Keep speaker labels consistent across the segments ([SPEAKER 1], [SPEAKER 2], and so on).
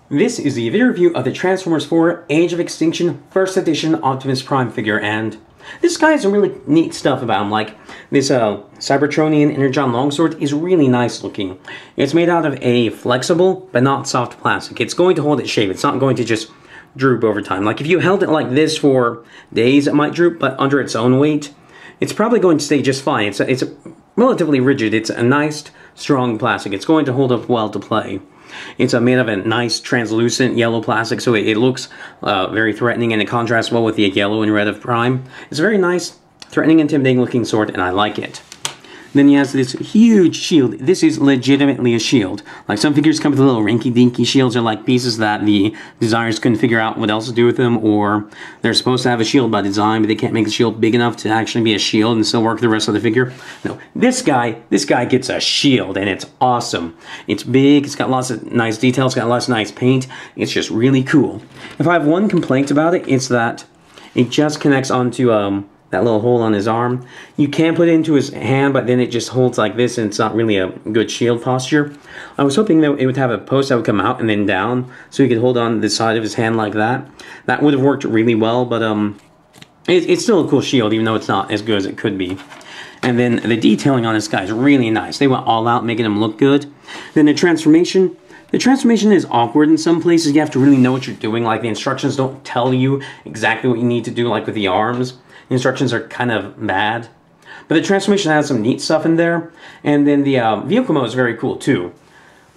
[SPEAKER 1] This is the video review of the Transformers 4 Age of Extinction First Edition Optimus Prime figure, and this guy has some really neat stuff about him. Like, this Cybertronian Energon Longsword is really nice looking. It's made out of a flexible, but not soft plastic. It's going to hold its shape. It's not going to just droop over time. Like, if you held it like this for days, it might droop, but under its own weight, it's probably going to stay just fine. It's relatively rigid. It's a nice, strong plastic. It's going to hold up well to play. It's made of a nice translucent yellow plastic, so it looks very threatening, and it contrasts well with the yellow and red of Prime. It's a very nice, threatening, intimidating looking sword, and I like it. Then he has this huge shield. This is legitimately a shield. Like, some figures come with little rinky-dinky shields, or like pieces that the designers couldn't figure out what else to do with them, or they're supposed to have a shield by design, but they can't make the shield big enough to actually be a shield and still work the rest of the figure. No, this guy gets a shield, and it's awesome. It's big, it's got lots of nice details, it's got lots of nice paint. It's just really cool. If I have one complaint about it, it's that it just connects onto that little hole on his arm. You can put it into his hand, but then it just holds like this, and it's not really a good shield posture. I was hoping that it would have a post that would come out and then down, so he could hold on the side of his hand like that. That would have worked really well, but it's still a cool shield, even though it's not as good as it could be. And then the detailing on this guy is really nice. They went all out making him look good. Then the transformation. The transformation is awkward in some places. You have to really know what you're doing. Like, the instructions don't tell you exactly what you need to do, like with the arms. The instructions are kind of bad. But the transformation has some neat stuff in there. And then the vehicle mode is very cool too.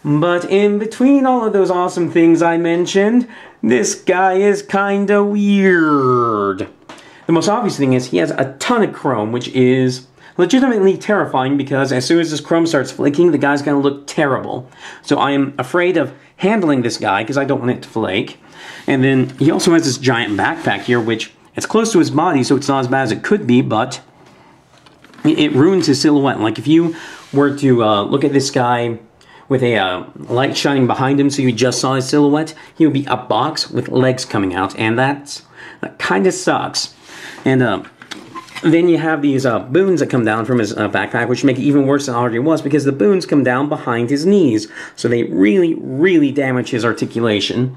[SPEAKER 1] But in between all of those awesome things I mentioned, this guy is kinda weird. The most obvious thing is he has a ton of chrome, which is legitimately terrifying, because as soon as this chrome starts flaking, the guy's gonna look terrible. So I am afraid of handling this guy, because I don't want it to flake. And then he also has this giant backpack here, which it's close to his body, so it's not as bad as it could be, but it ruins his silhouette. Like, if you were to look at this guy with a light shining behind him so you just saw his silhouette, he would be a box with legs coming out, and that kind of sucks. And then you have these boons that come down from his backpack, which make it even worse than it already was, because the boons come down behind his knees, so they really, really damage his articulation.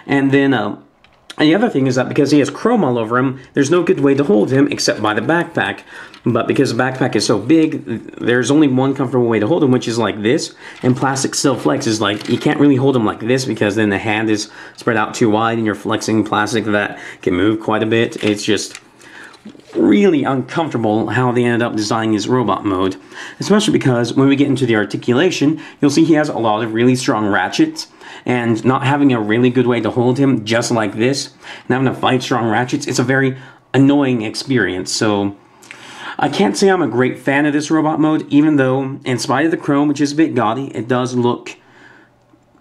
[SPEAKER 1] And then and the other thing is that because he has chrome all over him, there's no good way to hold him except by the backpack. But because the backpack is so big, there's only one comfortable way to hold him, which is like this. And plastic still flexes. Like, you can't really hold him like this, because then the hand is spread out too wide and you're flexing plastic that can move quite a bit. It's just really uncomfortable how they ended up designing his robot mode. Especially because when we get into the articulation, you'll see he has a lot of really strong ratchets. And not having a really good way to hold him just like this, and having to fight strong ratchets, it's a very annoying experience. So I can't say I'm a great fan of this robot mode, even though, in spite of the chrome, which is a bit gaudy, it does look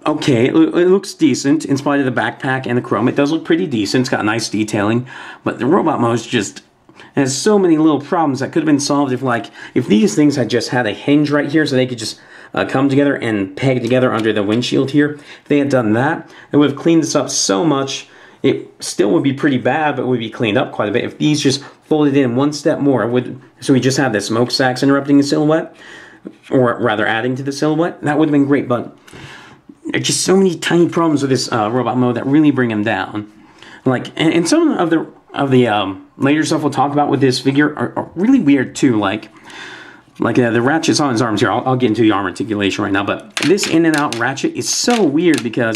[SPEAKER 1] okay. It looks decent. In spite of the backpack and the chrome, it does look pretty decent. It's got nice detailing, but the robot mode just has so many little problems that could have been solved if these things had just had a hinge right here, so they could just come together and peg together under the windshield here. If they had done that, it would have cleaned this up so much. It still would be pretty bad, but it would be cleaned up quite a bit. If these just folded in one step more, so we just had the smokestacks interrupting the silhouette, or rather adding to the silhouette, that would have been great. But there's just so many tiny problems with this robot mode that really bring him down. Like, and some of the later stuff we'll talk about with this figure are really weird too. Like the ratchets on his arms here. I'll get into the arm articulation right now, but this in and out ratchet is so weird, because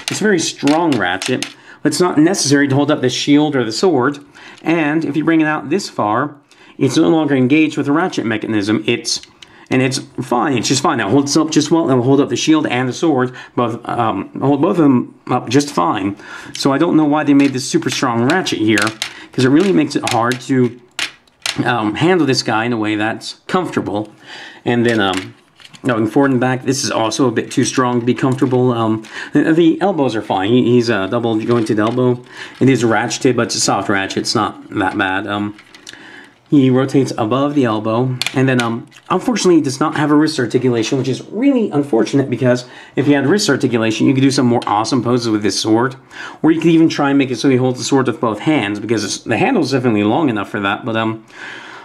[SPEAKER 1] it's a very strong ratchet, but it's not necessary to hold up the shield or the sword. And if you bring it out this far, it's no longer engaged with the ratchet mechanism. It's fine. It's just fine. It holds up just well. It'll hold up the shield and the sword, hold both of them up just fine. So I don't know why they made this super strong ratchet here, because it really makes it hard to handle this guy in a way that's comfortable. And then going forward and back, this is also a bit too strong to be comfortable. The elbows are fine. He's a double jointed elbow. It is ratcheted, but it's a soft ratchet. It's not that bad. He rotates above the elbow, and then unfortunately he does not have a wrist articulation, which is really unfortunate, because if he had wrist articulation, you could do some more awesome poses with this sword, or you could even try and make it so he holds the sword with both hands, because the handle is definitely long enough for that. But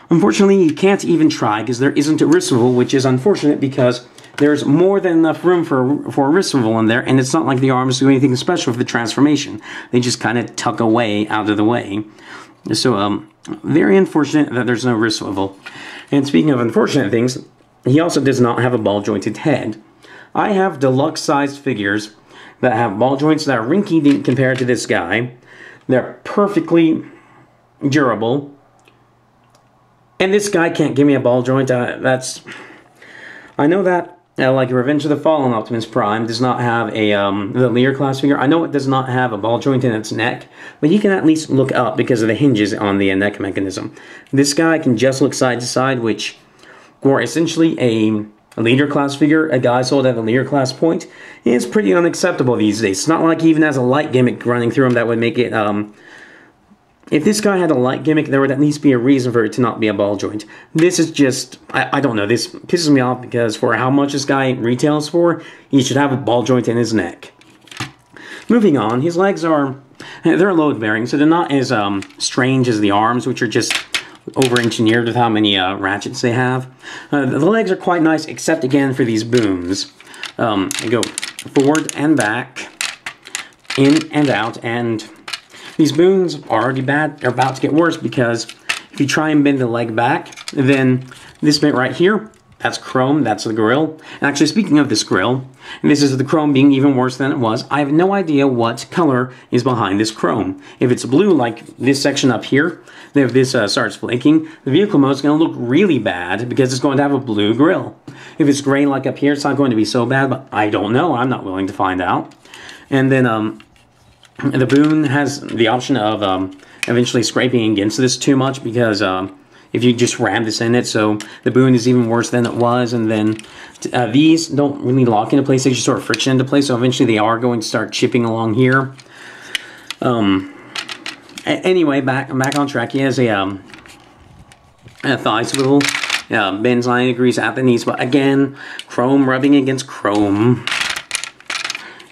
[SPEAKER 1] unfortunately you can't even try, because there isn't a wrist swivel, which is unfortunate, because there's more than enough room for a wrist swivel in there, and it's not like the arms do anything special for the transformation. They just kind of tuck away out of the way. So, very unfortunate that there's no wrist swivel. And speaking of unfortunate things, he also does not have a ball-jointed head. I have deluxe-sized figures that have ball joints that are rinky-dink compared to this guy. They're perfectly durable. And this guy can't give me a ball joint. I know that, like Revenge of the Fallen Optimus Prime does not have a, the Lear class figure. I know it does not have a ball joint in its neck, but you can at least look up because of the hinges on the neck mechanism. This guy can just look side to side, which, for essentially a leader class figure, a guy sold at a leader class point, is pretty unacceptable these days. It's not like he even has a light gimmick running through him that would make it, if this guy had a light gimmick, there would at least be a reason for it to not be a ball joint. This is just, I don't know, this pisses me off because for how much this guy retails for, he should have a ball joint in his neck. Moving on, his legs are, they're load-bearing, so they're not as strange as the arms, which are just over-engineered with how many ratchets they have. The legs are quite nice, except again for these booms. They go forward and back, in and out, and these booms are already bad. They're about to get worse because if you try and bend the leg back, then this bit right here, that's chrome, that's the grill. And actually, speaking of this grill, and this is the chrome being even worse than it was, I have no idea what color is behind this chrome. If it's blue, like this section up here, then if this starts flaking, the vehicle mode is going to look really bad because it's going to have a blue grill. If it's gray like up here, it's not going to be so bad, but I don't know. I'm not willing to find out. And then, the boom has the option of eventually scraping against this too much because if you just ram this in it, so the boon is even worse than it was. And then these don't really lock into place, they just sort of friction into place, so eventually they are going to start chipping along here. Anyway, back on track. He has a thigh swivel, bends 90 degrees at the knees, but again, chrome rubbing against chrome.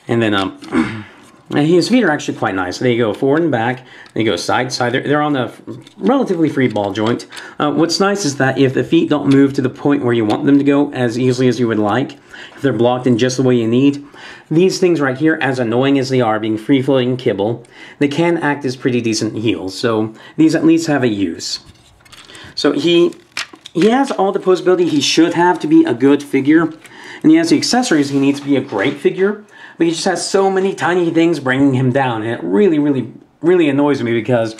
[SPEAKER 1] And then his feet are actually quite nice. They go forward and back. They go side to side. They're on a relatively free ball joint. What's nice is that if the feet don't move to the point where you want them to go as easily as you would like, if they're blocked in just the way you need, these things right here, as annoying as they are, being free-floating kibble, they can act as pretty decent heels. So these at least have a use. So he has all the posability he should have to be a good figure, and he has the accessories he needs to be a great figure. But he just has so many tiny things bringing him down, and it really, really, really annoys me because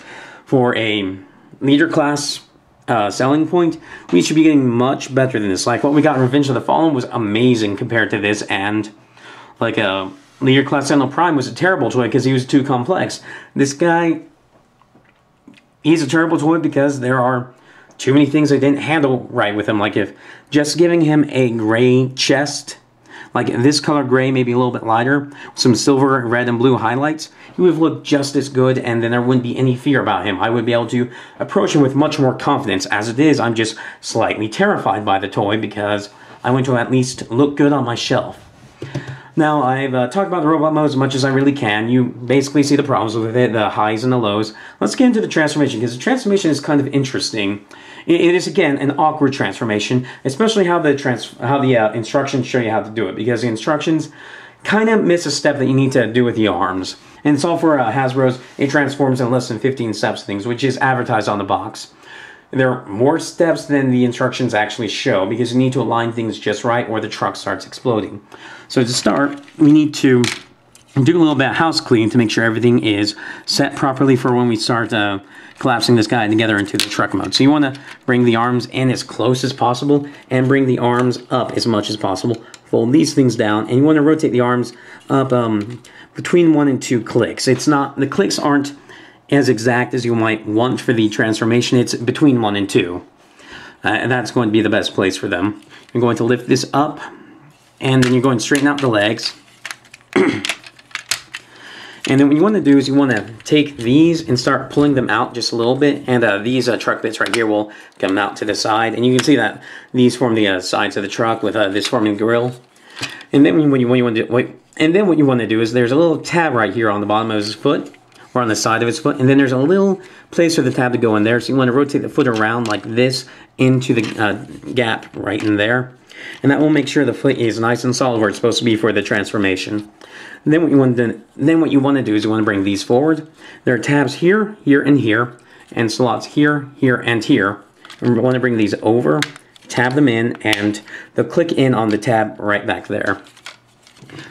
[SPEAKER 1] for a leader class selling point, we should be getting much better than this. Like what we got in Revenge of the Fallen was amazing compared to this, and like a leader class Sentinel Prime was a terrible toy because he was too complex. This guy, he's a terrible toy because there are too many things I didn't handle right with him. Like if just giving him a gray chest, like this color gray, maybe a little bit lighter, some silver, red, and blue highlights, he would have looked just as good, and then there wouldn't be any fear about him. I would be able to approach him with much more confidence. As it is, I'm just slightly terrified by the toy because I want to at least look good on my shelf. Now, I've talked about the robot mode as much as I really can. You basically see the problems with it, the highs and the lows. Let's get into the transformation, because the transformation is kind of interesting. It is, again, an awkward transformation, especially how the instructions show you how to do it, because the instructions kind of miss a step that you need to do with the arms. And it's all for Hasbro's, it transforms in less than 15 steps things, which is advertised on the box. There are more steps than the instructions actually show, because you need to align things just right or the truck starts exploding. So to start, we need to do a little bit of house cleaning to make sure everything is set properly for when we start collapsing this guy together into the truck mode. So you want to bring the arms in as close as possible and bring the arms up as much as possible. Fold these things down, and you want to rotate the arms up between 1 and 2 clicks. The clicks aren't as exact as you might want for the transformation. It's between 1 and 2. And that's going to be the best place for them. You're going to lift this up, and then you're going to straighten out the legs. And then what you want to do is you want to take these and start pulling them out just a little bit, and these truck bits right here will come out to the side, and you can see that these form the sides of the truck with this forming the grill. And then what you want to do is there's a little tab right here on the bottom of his foot. or on the side of its foot. And then there's a little place for the tab to go in there. So you want to rotate the foot around like this into the gap right in there. And that will make sure the foot is nice and solid where it's supposed to be for the transformation. And then what you want to do is you want to bring these forward. There are tabs here, here, and here, and slots here, here, and here. And we want to bring these over, tab them in, and they'll click in on the tab right back there.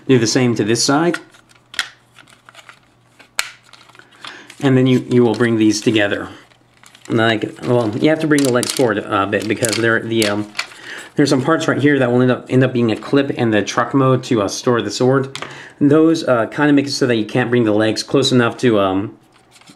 [SPEAKER 1] Do the same to this side. And then you will bring these together. Like, well, you have to bring the legs forward a bit because there's some parts right here that will end up being a clip in the truck mode to store the sword. And those kind of make it so that you can't bring the legs close enough to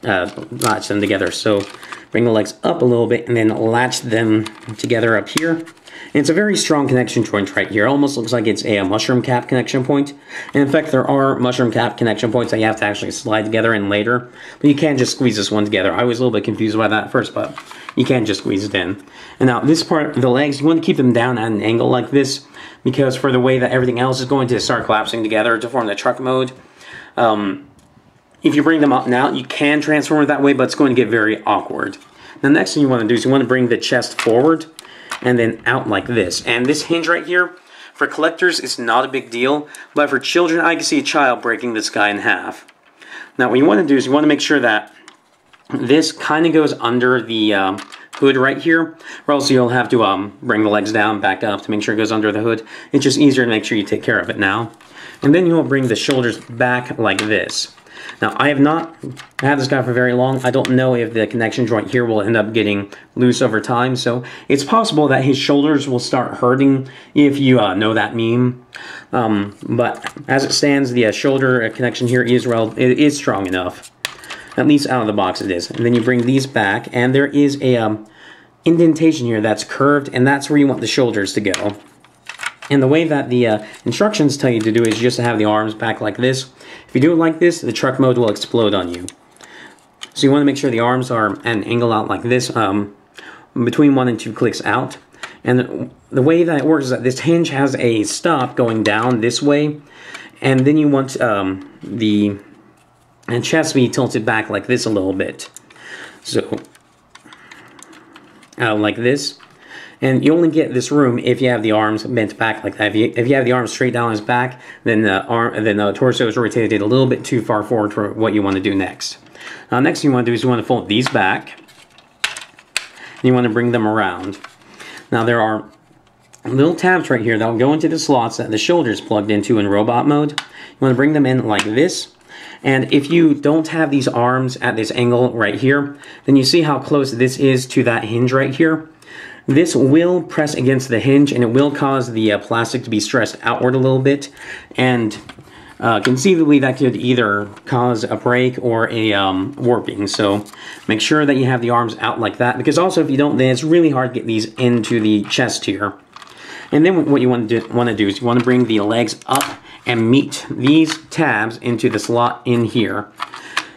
[SPEAKER 1] latch them together. So bring the legs up a little bit and then latch them together up here. And it's a very strong connection joint right here. It almost looks like it's a mushroom cap connection point. And in fact, there are mushroom cap connection points that you have to actually slide together in later. But you can't just squeeze this one together. I was a little bit confused by that at first, but you can't just squeeze it in. And now this part, the legs, you want to keep them down at an angle like this, because for the way that everything else is going to start collapsing together to form the truck mode. If you bring them up now, you can transform it that way, but it's going to get very awkward. The next thing you want to do is you want to bring the chest forward and then out like this. And this hinge right here, for collectors, it's not a big deal, but for children, I can see a child breaking this guy in half. Now what you want to do is you want to make sure that this kind of goes under the hood right here, or else you'll have to bring the legs down, back up to make sure it goes under the hood. It's just easier to make sure you take care of it now. And then you'll bring the shoulders back like this. Now, I have not had this guy for very long. I don't know if the connection joint here will end up getting loose over time, so it's possible that his shoulders will start hurting if you know that meme. But as it stands, the shoulder connection here it is strong enough. At least out of the box it is. And then you bring these back, and there is a indentation here that's curved, and that's where you want the shoulders to go. And the way that the instructions tell you to do is just to have the arms back like this. If you do it like this, the truck mode will explode on you. So you want to make sure the arms are at an angle out like this, between 1 and 2 clicks out. And the way that it works is that this hinge has a stop going down this way, and then you want the chest to be tilted back like this a little bit. So, like this. And you only get this room if you have the arms bent back like that. If you have the arms straight down his back, then the torso is rotated a little bit too far forward for what you want to do next. Next thing you want to do is you want to fold these back. And you want to bring them around. Now there are little tabs right here that will go into the slots that the shoulder's plugged into in robot mode. You want to bring them in like this. And if you don't have these arms at this angle right here, then you see how close this is to that hinge right here. This will press against the hinge, and it will cause the plastic to be stressed outward a little bit, and conceivably that could either cause a break or a warping. So make sure that you have the arms out like that, because also if you don't, then it's really hard to get these into the chest here. And then what you want to do is you want to bring the legs up and meet these tabs into the slot in here.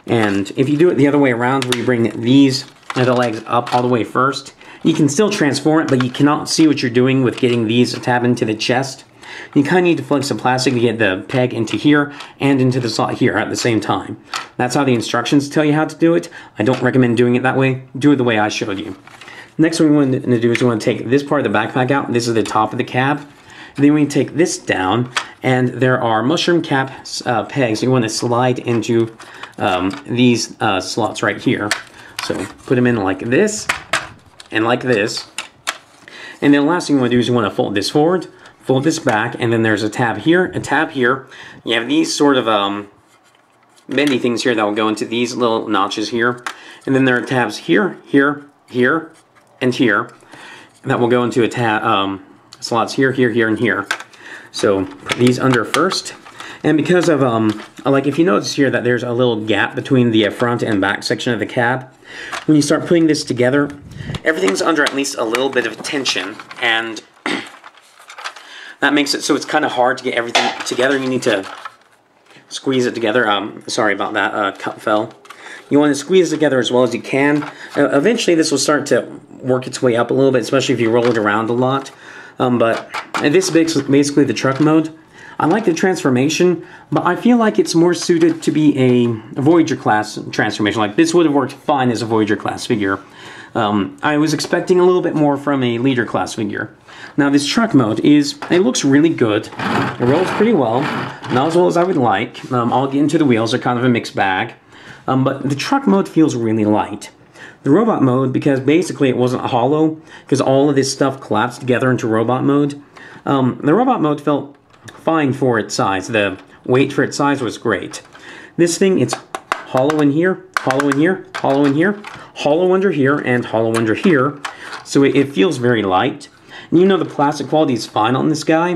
[SPEAKER 1] And if you do it the other way around, where you bring the legs up all the way first, you can still transform it, but you cannot see what you're doing with getting these tab into the chest. You kind of need to flex the plastic to get the peg into here and into the slot here at the same time. That's how the instructions tell you how to do it. I don't recommend doing it that way. Do it the way I showed you. Next, what we want to do is we want to take this part of the backpack out. This is the top of the cab. And then we take this down, and there are mushroom cap pegs. You want to slide into these slots right here. So put them in like this. And like this. And then the last thing you want to do is you want to fold this forward, fold this back, and then there's a tab here, a tab here. You have these sort of bendy things here that will go into these little notches here. And then there are tabs here, here, here, and here. And that will go into a tab slots here, here, here, and here. So put these under first. And because of, like if you notice here that there's a little gap between the front and back section of the cab, when you start putting this together, everything's under at least a little bit of tension, and that makes it so it's kind of hard to get everything together. You need to squeeze it together. Sorry about that, cup fell. You want to squeeze it together as well as you can. Eventually this will start to work its way up a little bit, especially if you roll it around a lot. But this is basically the truck mode. I like the transformation, but I feel like it's more suited to be a Voyager class transformation. Like, this would have worked fine as a Voyager class figure. I was expecting a little bit more from a leader class figure. Now, this truck mode it looks really good. It rolls pretty well, not as well as I would like. I'll get into the wheels, they're kind of a mixed bag. But the truck mode feels really light. The robot mode, because basically it wasn't hollow, because all of this stuff collapsed together into robot mode. The robot mode felt fine for its size. The weight for its size was great. This thing, it's hollow in here, hollow in here, hollow in here, hollow under here, and hollow under here. So it feels very light. And you know the plastic quality is fine on this guy.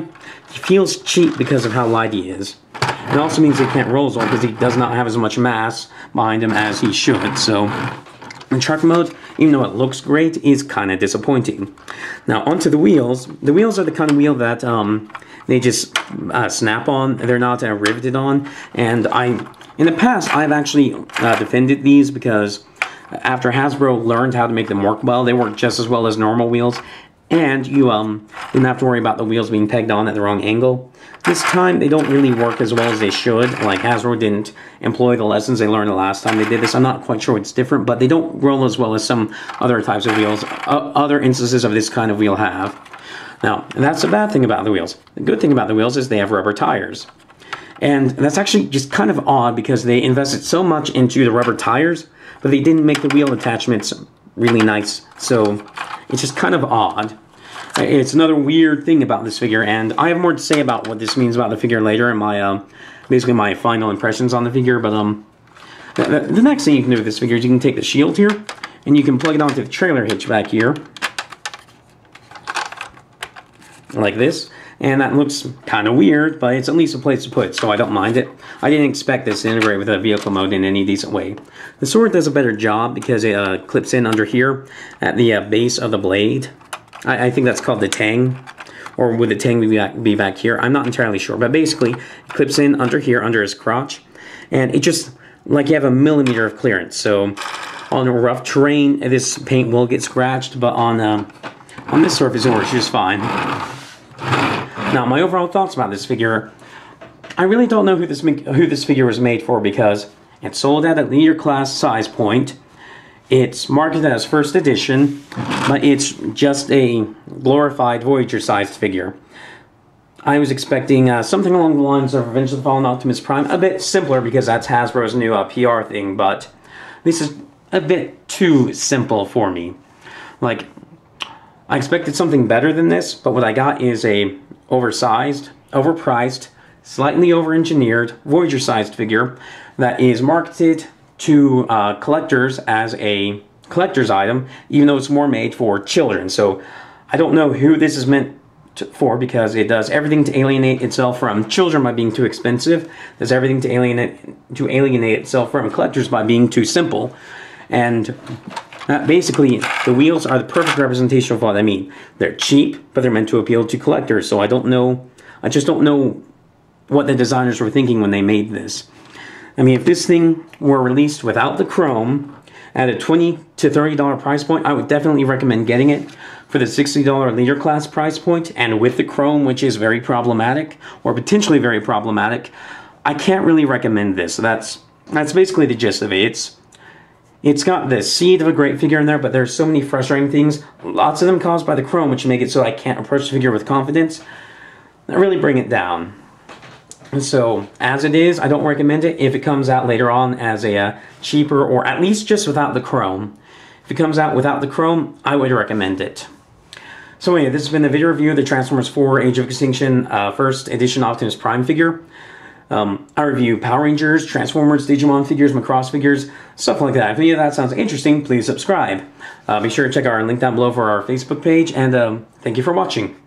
[SPEAKER 1] He feels cheap because of how light he is. It also means he can't roll as well because he does not have as much mass behind him as he should. So in truck mode, even though it looks great, is kind of disappointing. Now onto the wheels. The wheels are the kind of wheel that they just snap on. They're not riveted on. And in the past, I've actually defended these because after Hasbro learned how to make them work well, they work just as well as normal wheels. And you didn't have to worry about the wheels being pegged on at the wrong angle. This time, they don't really work as well as they should. Like, Hasbro didn't employ the lessons they learned the last time they did this. I'm not quite sure what's different, but they don't roll as well as some other types of wheels, other instances of this kind of wheel have. Now, that's the bad thing about the wheels. The good thing about the wheels is they have rubber tires. And that's actually just kind of odd because they invested so much into the rubber tires, but they didn't make the wheel attachments really nice. So it's just kind of odd. It's another weird thing about this figure, and I have more to say about what this means about the figure later in my, basically my final impressions on the figure, but, the next thing you can do with this figure is you can take the shield here, and you can plug it onto the trailer hitch back here, like this, and that looks kind of weird, but it's at least a place to put it, so I don't mind it. I didn't expect this to integrate with a vehicle mode in any decent way. The sword does a better job because it clips in under here at the base of the blade. I think that's called the tang, or would the tang be back here? I'm not entirely sure, but basically, it clips in under here, under his crotch, and it just, like you have a millimeter of clearance, so on a rough terrain, this paint will get scratched, but on this surface, it works just fine. Now, my overall thoughts about this figure, I really don't know who this figure was made for because it's sold at a leader class size point. It's marketed as first edition, but it's just a glorified Voyager-sized figure. I was expecting something along the lines of Revenge of the Fallen Optimus Prime, a bit simpler because that's Hasbro's new PR thing, but this is a bit too simple for me. Like, I expected something better than this, but what I got is a oversized, overpriced, slightly over-engineered, Voyager-sized figure that is marketed to collectors as a collector's item, even though it's more made for children. So I don't know who this is meant for because it does everything to alienate itself from children by being too expensive, does everything to alienate itself from collectors by being too simple, and basically the wheels are the perfect representation of what I mean. They're cheap, but they're meant to appeal to collectors, so I just don't know what the designers were thinking when they made this. I mean, if this thing were released without the chrome at a $20 to $30 price point, I would definitely recommend getting it. For the $60 leader class price point, and with the chrome, which is very problematic, or potentially very problematic, I can't really recommend this. That's basically the gist of it. It's got the seed of a great figure in there, but there's so many frustrating things, lots of them caused by the chrome, which make it so I can't approach the figure with confidence, that really bring it down. So, as it is, I don't recommend it. If it comes out later on as a cheaper, or at least just without the chrome. If it comes out without the chrome, I would recommend it. So anyway, this has been the video review of the Transformers 4 Age of Extinction First Edition Optimus Prime figure. I review Power Rangers, Transformers, Digimon figures, Macross figures, stuff like that. If any of that sounds interesting, please subscribe. Be sure to check out our link down below for our Facebook page, and thank you for watching.